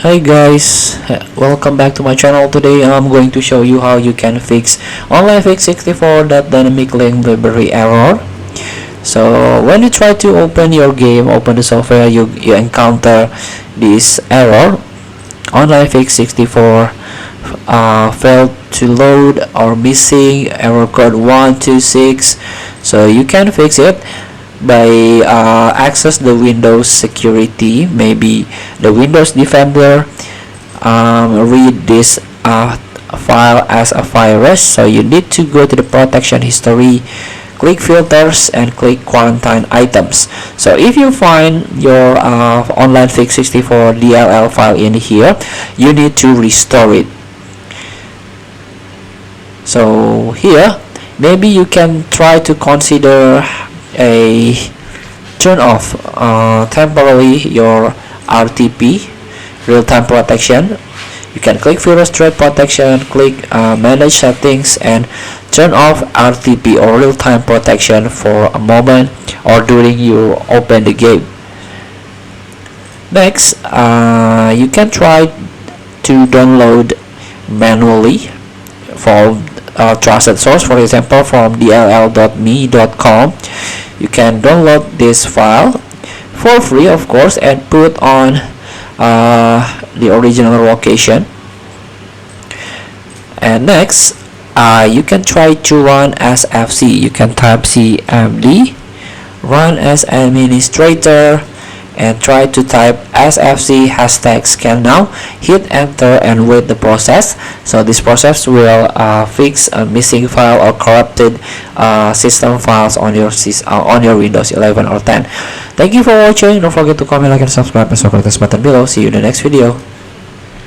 Hi guys, welcome back to my channel. Today I'm going to show you how you can fix Onlinefix64.dynamic link library error. So when you try to open your game, open the software, you encounter this error. Onlinefix64 failed to load or missing error code 126. So you can fix it by access the Windows security, maybe the Windows Defender. Read this file as a virus, so you need to go to the protection history, click filters, and click quarantine items. So if you find your Onlinefix64.dll file in here, you need to restore it. So here, maybe you can try to consider a turn off temporarily your RTP, real-time protection. You can click virus threat protection, click manage settings, and turn off RTP or real-time protection for a moment or during you open the game. Next, you can try to download manually from trusted source, for example from dll.me.com. You can download this file for free, of course, and put on the original location. And next, you can try to run as FC. You can type cmd run as administrator and try to type sfc #scan now. Hit enter and wait the process. So this process will fix a missing file or corrupted system files on your Windows 11 or 10. Thank you for watching. Don't forget to comment, like, and subscribe, and click this button below. See you in the next video.